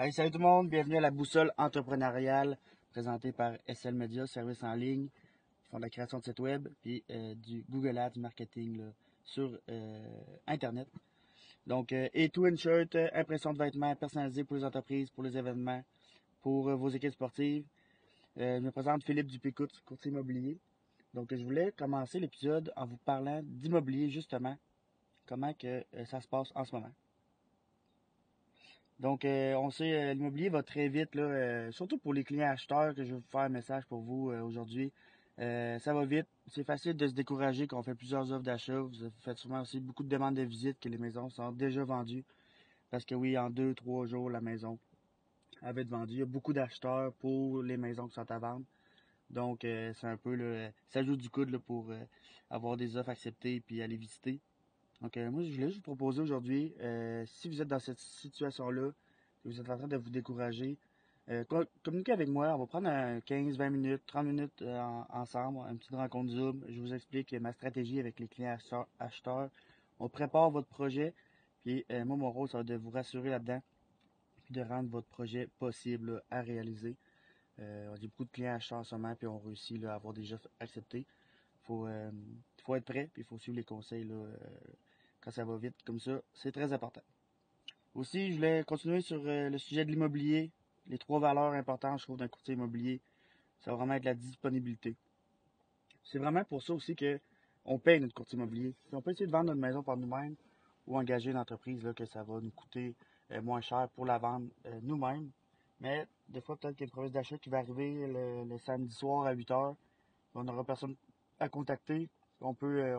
Hey, salut tout le monde, bienvenue à la boussole entrepreneuriale présentée par SL Media, service en ligne. Ils font de la création de sites web puis du Google Ads, du marketing là, sur Internet. Donc, A2 Inshirt, impression de vêtements personnalisés pour les entreprises, pour les événements, pour vos équipes sportives. Je me présente Philippe Dupécoute, courtier immobilier. Donc, je voulais commencer l'épisode en vous parlant d'immobilier justement, comment que ça se passe en ce moment. Donc, on sait, l'immobilier va très vite, là, surtout pour les clients acheteurs, que je vais vous faire un message pour vous aujourd'hui. Ça va vite. C'est facile de se décourager quand on fait plusieurs offres d'achat. Vous faites souvent aussi beaucoup de demandes de visite que les maisons sont déjà vendues. Parce que oui, en 2, 3 jours, la maison va être vendue. Il y a beaucoup d'acheteurs pour les maisons qui sont à vendre. Donc, c'est un peu, ça joue du coude là, pour avoir des offres acceptées et aller visiter. Donc, moi, je voulais juste vous proposer aujourd'hui, si vous êtes dans cette situation-là, si vous êtes en train de vous décourager, communiquez avec moi. On va prendre 15, 20 minutes, 30 minutes ensemble, une petite rencontre Zoom. Je vous explique ma stratégie avec les clients acheteurs. On prépare votre projet. Puis, moi, mon rôle, ça va être de vous rassurer là-dedans, puis de rendre votre projet possible là, à réaliser. On a beaucoup de clients acheteurs en ce moment, puis on réussit là, à avoir des offres acceptées. Faut, euh, faut être prêt, puis il faut suivre les conseils là, quand ça va vite comme ça. C'est très important. Aussi, je voulais continuer sur le sujet de l'immobilier. Les 3 valeurs importantes, je trouve, d'un courtier immobilier, ça va vraiment être la disponibilité. C'est vraiment pour ça aussi que on paye notre courtier immobilier. Puis on peut essayer de vendre notre maison par nous-mêmes ou engager une entreprise là, que ça va nous coûter moins cher pour la vendre nous-mêmes. Mais des fois, peut-être qu'il y a une promesse d'achat qui va arriver le samedi soir à 8 heures. On n'aura personne à contacter. On peut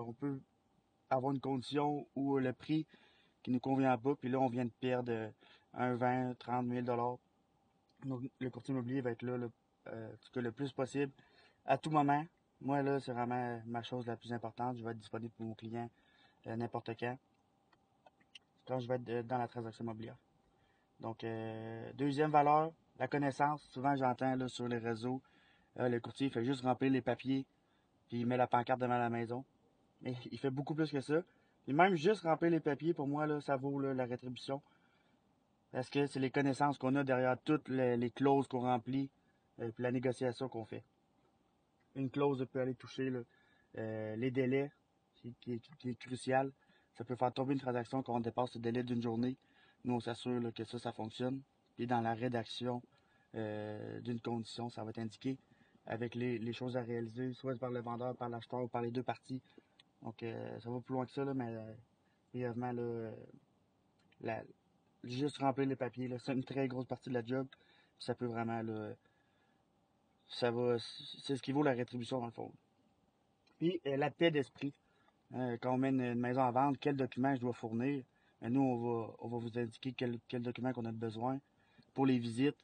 avoir une condition où le prix qui nous convient pas, puis là, on vient de perdre 20, 30 000 dollars. Donc, le courtier immobilier va être là, en tout cas, le plus possible, à tout moment. Moi, là, c'est vraiment ma chose la plus importante. Je vais être disponible pour mon client n'importe quand je vais être dans la transaction immobilière. Donc, deuxième valeur, la connaissance. Souvent, j'entends là, sur les réseaux, le courtier fait juste remplir les papiers, puis il met la pancarte devant la maison. Mais il fait beaucoup plus que ça. Et même juste remplir les papiers, pour moi, là, ça vaut là, la rétribution. Parce que c'est les connaissances qu'on a derrière toutes les clauses qu'on remplit, puis la négociation qu'on fait. Une clause peut aller toucher là, les délais, qui est crucial. Ça peut faire tomber une transaction quand on dépasse le délai d'une journée. Nous, on s'assure là, que ça fonctionne. Puis dans la rédaction d'une condition, ça va être indiqué avec les choses à réaliser, soit par le vendeur, par l'acheteur ou par les deux parties. Donc, ça va plus loin que ça, là, mais brièvement, là, la, juste remplir les papiers, là, c'est une très grosse partie de la job. Ça peut vraiment, là, c'est ce qui vaut la rétribution dans le fond. Puis, la paix d'esprit. Quand on met une maison à vendre, quel document je dois fournir. Nous, on va vous indiquer quel document qu'on a besoin. Pour les visites,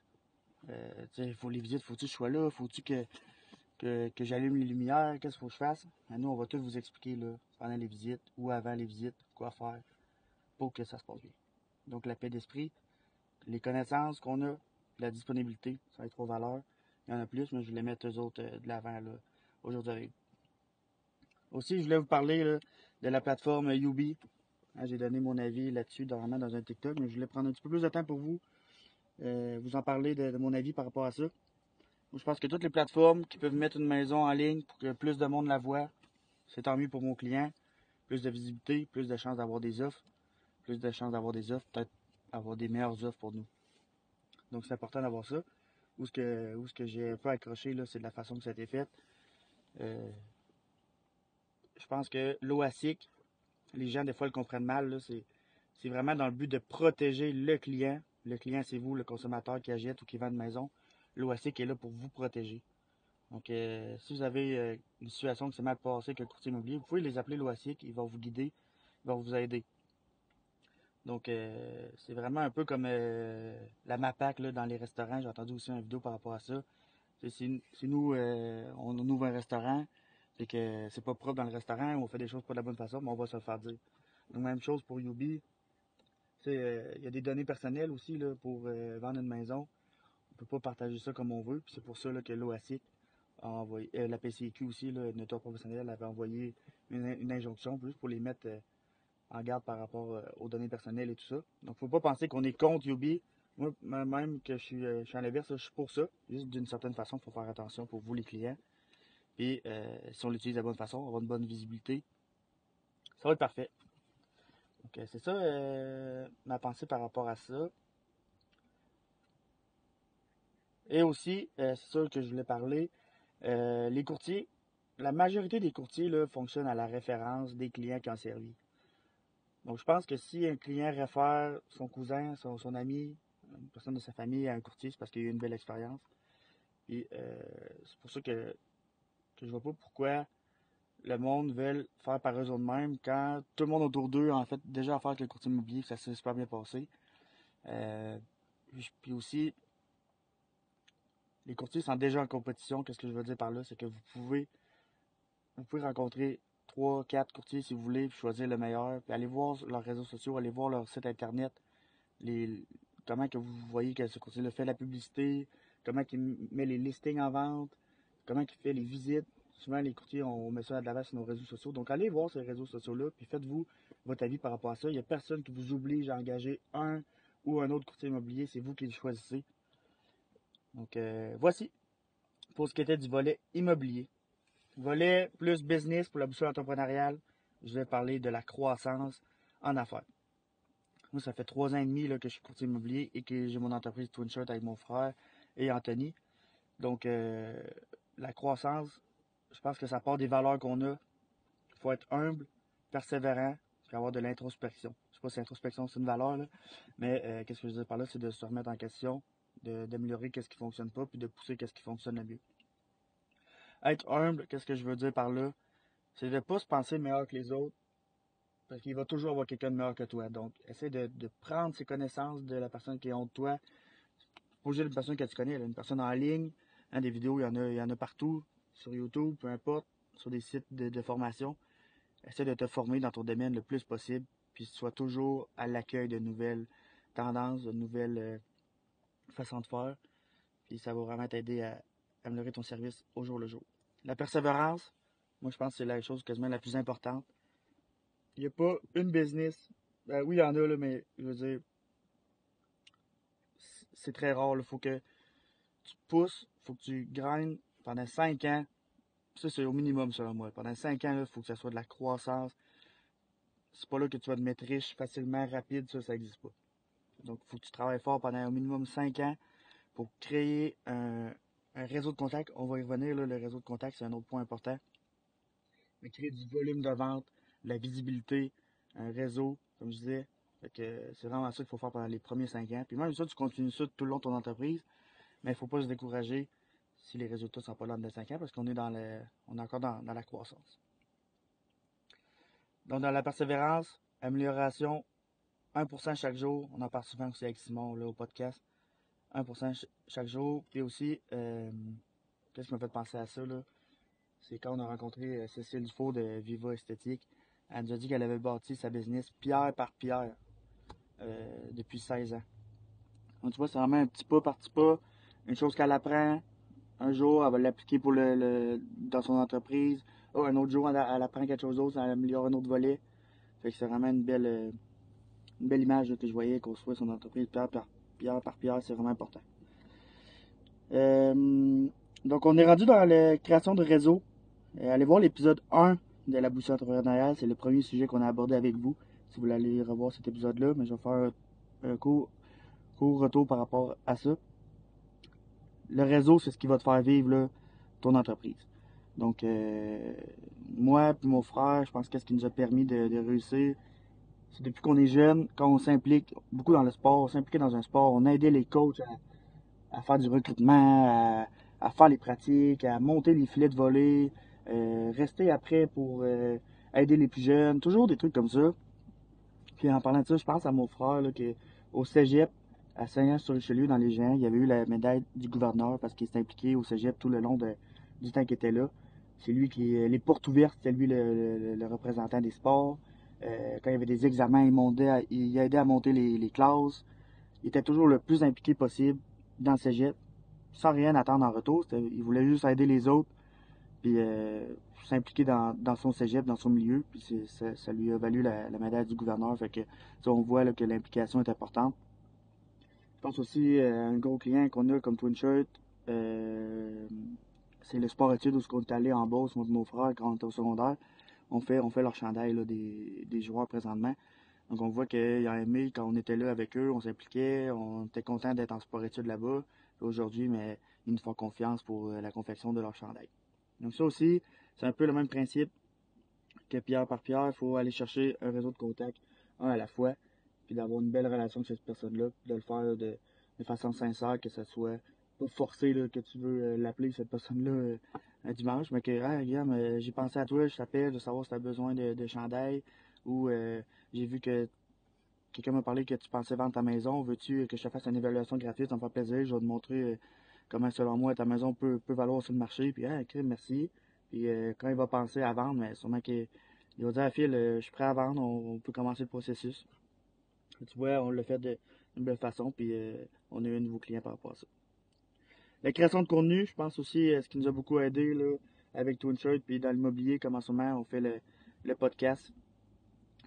faut les visites, faut-tu que je sois là, faut-tu que j'allume les lumières, qu'est-ce qu'il faut que je fasse. Nous, on va tout vous expliquer là, pendant les visites ou avant les visites, quoi faire pour que ça se passe bien. Donc, la paix d'esprit, les connaissances qu'on a, la disponibilité, ça va être 3 valeurs. Il y en a plus, mais je vais les mettre eux autres de l'avant là, aujourd'hui. Aussi, je voulais vous parler là, de la plateforme Yubi. J'ai donné mon avis là-dessus vraiment dans un TikTok, mais je voulais prendre un petit peu plus de temps pour vous en parler de mon avis par rapport à ça. Moi, je pense que toutes les plateformes qui peuvent mettre une maison en ligne pour que plus de monde la voit, c'est tant mieux pour mon client. Plus de visibilité, plus de chances d'avoir des offres, plus de chances d'avoir des offres, peut-être avoir des meilleures offres pour nous. Donc, c'est important d'avoir ça. Où ce que j'ai un peu accroché, là, c'est de la façon que ça a été fait. Euh, je pense que l'OASIC, les gens, des fois, le comprennent mal. Là, c'est vraiment dans le but de protéger le client. Le client, c'est vous, le consommateur qui achète ou qui vend une maison. L'OASIC est là pour vous protéger. Donc, si vous avez une situation qui s'est mal passée avec un courtier immobilier, vous pouvez les appeler l'OASIC. Ils vont vous guider, ils vont vous aider. Donc, c'est vraiment un peu comme la MAPAC là, dans les restaurants. J'ai entendu aussi une vidéo par rapport à ça. Si nous, on ouvre un restaurant, c'est que c'est pas propre dans le restaurant, ou on fait des choses pas de la bonne façon, mais on va se le faire dire. Donc, même chose pour Yubi. Il y a des données personnelles aussi là, pour vendre une maison. On peut pas partager ça comme on veut. Puis c'est pour ça là, que l'OASIC a envoyé, la PCQ aussi, là, le nettoyeur professionnel, avait envoyé une injonction juste pour les mettre en garde par rapport aux données personnelles et tout ça. Donc, faut pas penser qu'on est contre Yubi. Moi, même que je suis à l'inverse, là, je suis pour ça. Juste d'une certaine façon, il faut faire attention pour vous, les clients. Puis, si on l'utilise de la bonne façon, avoir une bonne visibilité, ça va être parfait. Donc, c'est ça ma pensée par rapport à ça. Et aussi, c'est sûr que je voulais parler, les courtiers, la majorité des courtiers là, fonctionnent à la référence des clients qui ont servi. Donc, je pense que si un client réfère son cousin, son ami, une personne de sa famille à un courtier, c'est parce qu'il a eu une belle expérience. Puis, c'est pour ça que je vois pas pourquoi le monde veut faire par eux autres mêmes quand tout le monde autour d'eux a en fait déjà affaire avec le courtier immobilier, que ça s'est super bien passé. Euh, puis aussi, les courtiers sont déjà en compétition. Qu'est-ce que je veux dire par là? C'est que vous pouvez rencontrer 3 4 courtiers si vous voulez, puis choisir le meilleur, puis aller voir leurs réseaux sociaux, aller voir leur site internet, les, comment que vous voyez que ce courtier-là fait la publicité, comment il met les listings en vente, comment il fait les visites. Souvent, les courtiers, on met ça à de l'avant sur nos réseaux sociaux. Donc, allez voir ces réseaux sociaux-là, puis faites-vous votre avis par rapport à ça. Il n'y a personne qui vous oblige à engager un ou un autre courtier immobilier. C'est vous qui le choisissez. Donc, voici pour ce qui était du volet immobilier. Volet plus business pour la boussole entrepreneuriale. Je vais parler de la croissance en affaires. Moi, ça fait 3 ans et demi là, que je suis courtier immobilier et que j'ai mon entreprise Twin Shirt avec mon frère et Anthony. Donc, la croissance, je pense que ça part des valeurs qu'on a. Il faut être humble, persévérant, puis avoir de l'introspection. Je sais pas si l'introspection c'est une valeur, là, mais qu'est-ce que je veux dire par là, c'est de se remettre en question, d'améliorer qu'est-ce qui fonctionne pas, puis de pousser qu'est-ce qui fonctionne le mieux. Être humble, qu'est-ce que je veux dire par là? C'est de ne pas se penser meilleur que les autres, parce qu'il va toujours avoir quelqu'un de meilleur que toi. Donc, essaie de prendre ses connaissances de la personne qui est en de toi. Pas juste une personne que tu connais, là, une personne en ligne. Hein, des vidéos, il y en a partout, sur YouTube, peu importe, sur des sites de formation. Essaie de te former dans ton domaine le plus possible, puis sois toujours à l'accueil de nouvelles tendances, de nouvelles façons de faire. Puis ça va vraiment t'aider à améliorer ton service au jour le jour. La persévérance, moi je pense que c'est la chose quasiment la plus importante. Il n'y a pas une business. Ben, oui, il y en a, là, mais je veux dire, c'est très rare. Il faut que tu pousses, il faut que tu grindes pendant 5 ans. Ça, c'est au minimum, selon moi. Pendant 5 ans, il faut que ça soit de la croissance. C'est pas là que tu vas te mettre riche facilement, rapide. Ça n'existe pas. Donc, il faut que tu travailles fort pendant au minimum 5 ans pour créer un réseau de contacts. On va y revenir, là, le réseau de contacts, c'est un autre point important. Mais créer du volume de vente, de la visibilité, un réseau, comme je disais. Fait que c'est vraiment ça qu'il faut faire pendant les premiers 5 ans. Puis même ça, tu continues ça tout le long de ton entreprise. Mais il ne faut pas se décourager si les résultats ne sont pas là dans 5 ans parce qu'on est on est encore dans la croissance. Donc, dans la persévérance, amélioration, 1% chaque jour. On en parle souvent aussi avec Simon là, au podcast. 1% chaque jour. Puis aussi, qu'est-ce qui m'a fait penser à ça, là? C'est quand on a rencontré Cécile Dufault de Viva Esthétique. Elle nous a dit qu'elle avait bâti sa business pierre par pierre depuis 16 ans. Donc, tu vois, c'est vraiment un petit pas par petit pas. Une chose qu'elle apprend, un jour, elle va l'appliquer dans son entreprise. Oh, un autre jour, elle apprend quelque chose d'autre, elle améliore un autre volet. Fait que c'est vraiment une belle image là, que je voyais construire son entreprise pierre par pierre, c'est vraiment important. Donc, on est rendu dans la création de réseau. Allez voir l'épisode 1 de la boussole entrepreneuriale. C'est le premier sujet qu'on a abordé avec vous. Si vous voulez aller revoir cet épisode-là, mais je vais faire un court retour par rapport à ça. Le réseau, c'est ce qui va te faire vivre là, ton entreprise. Donc, moi et mon frère, je pense qu'est-ce qui nous a permis de réussir, c'est depuis qu'on est jeune, quand on s'implique beaucoup dans le sport, on s'impliquait dans un sport, on aidait les coachs à faire du recrutement, à faire les pratiques, à monter les filets de volée, rester après pour aider les plus jeunes, toujours des trucs comme ça. Puis en parlant de ça, je pense à mon frère là, que au cégep, à Saint-Jean-sur-Richelieu, dans les Géants, il avait eu la médaille du gouverneur parce qu'il s'est impliqué au cégep tout le long du temps qu'il était là. C'est lui qui, les portes ouvertes, c'était lui le représentant des sports. Quand il y avait des examens, il aidait à monter les classes. Il était toujours le plus impliqué possible dans le cégep, sans rien attendre en retour. Il voulait juste aider les autres, puis s'impliquer dans son cégep, dans son milieu. Puis ça lui a valu la médaille du gouverneur. Fait que on voit là, que l'implication est importante. Je pense aussi à un gros client qu'on a comme Twin Shirt. Euh, c'est le sport études où on est allé en Beauce, moi et mon frère, quand on était au secondaire. On fait leur chandail là, des joueurs présentement. Donc on voit qu'ils ont aimé quand on était là avec eux, on s'impliquait, on était content d'être en sport études là-bas. Aujourd'hui, mais ils nous font confiance pour la confection de leur chandail. Donc ça aussi, c'est un peu le même principe que pierre par pierre. Il faut aller chercher un réseau de contacts, un à la fois, puis d'avoir une belle relation avec cette personne-là, de le faire de façon sincère, que ce soit pas forcé là, que tu veux l'appeler cette personne-là un dimanche, mais que ah, Guillaume, j'ai pensé à toi, je t'appelle, de savoir si tu as besoin de chandail, ou j'ai vu que quelqu'un m'a parlé que tu pensais vendre ta maison, veux-tu que je te fasse une évaluation gratuite, ça me fait plaisir, je vais te montrer comment selon moi ta maison peut valoir sur le marché, puis ah, ok, merci. Puis quand il va penser à vendre, mais sûrement qu'il va dire à Phil, je suis prêt à vendre, on peut commencer le processus. Tu vois, on l'a fait d'une belle façon, puis on a eu un nouveau client par rapport à ça. La création de contenu, je pense aussi, ce qui nous a beaucoup aidé là, avec TwinShirt, puis dans l'immobilier, comme en ce moment, on fait le podcast,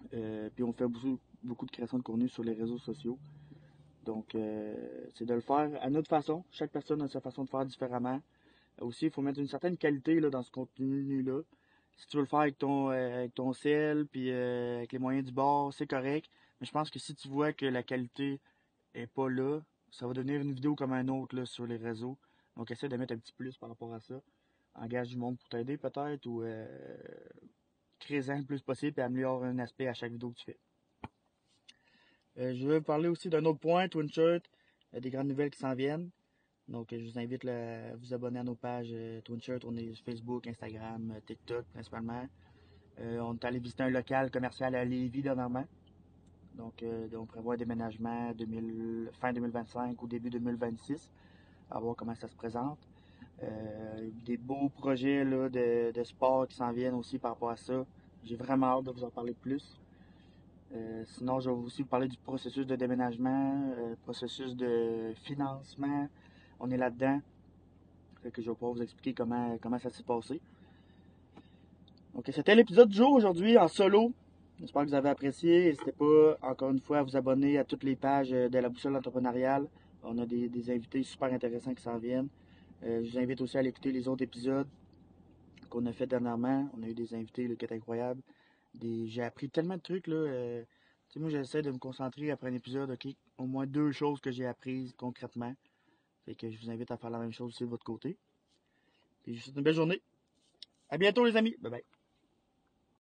puis on fait beaucoup de création de contenu sur les réseaux sociaux. Donc, c'est de le faire à notre façon. Chaque personne a sa façon de faire différemment. Aussi, il faut mettre une certaine qualité là, dans ce contenu-là. Si tu veux le faire avec ton sel, puis avec les moyens du bord, c'est correct. Mais je pense que si tu vois que la qualité est pas là, ça va devenir une vidéo comme un autre là, sur les réseaux. Donc, essaie de mettre un petit plus par rapport à ça. Engage du monde pour t'aider peut-être, ou crée-en le plus possible et améliore un aspect à chaque vidéo que tu fais. Je veux parler aussi d'un autre point, TwinShirt, des grandes nouvelles qui s'en viennent. Donc, je vous invite à vous abonner à nos pages TwinShirt. On est sur Facebook, Instagram, TikTok principalement. On est allé visiter un local commercial à Lévis dernièrement. Donc, on prévoit un déménagement fin 2025 ou début 2026. À voir comment ça se présente. Des beaux projets là, de sport qui s'en viennent aussi par rapport à ça. J'ai vraiment hâte de vous en parler plus. Sinon, je vais aussi vous parler du processus de déménagement, processus de financement. On est là-dedans. Fait que je vais pouvoir vous expliquer comment ça s'est passé. Donc, c'était l'épisode du jour aujourd'hui en solo. J'espère que vous avez apprécié. N'hésitez pas, encore une fois, à vous abonner à toutes les pages de la boussole entrepreneuriale. On a des invités super intéressants qui s'en viennent. Je vous invite aussi à aller écouter les autres épisodes qu'on a fait dernièrement. On a eu des invités là, qui étaient incroyables. J'ai appris tellement de trucs. Là, moi, j'essaie de me concentrer après un épisode. Ok, au moins 2 choses que j'ai apprises concrètement. Fait que je vous invite à faire la même chose aussi de votre côté. Et je vous souhaite une belle journée. À bientôt les amis. Bye bye.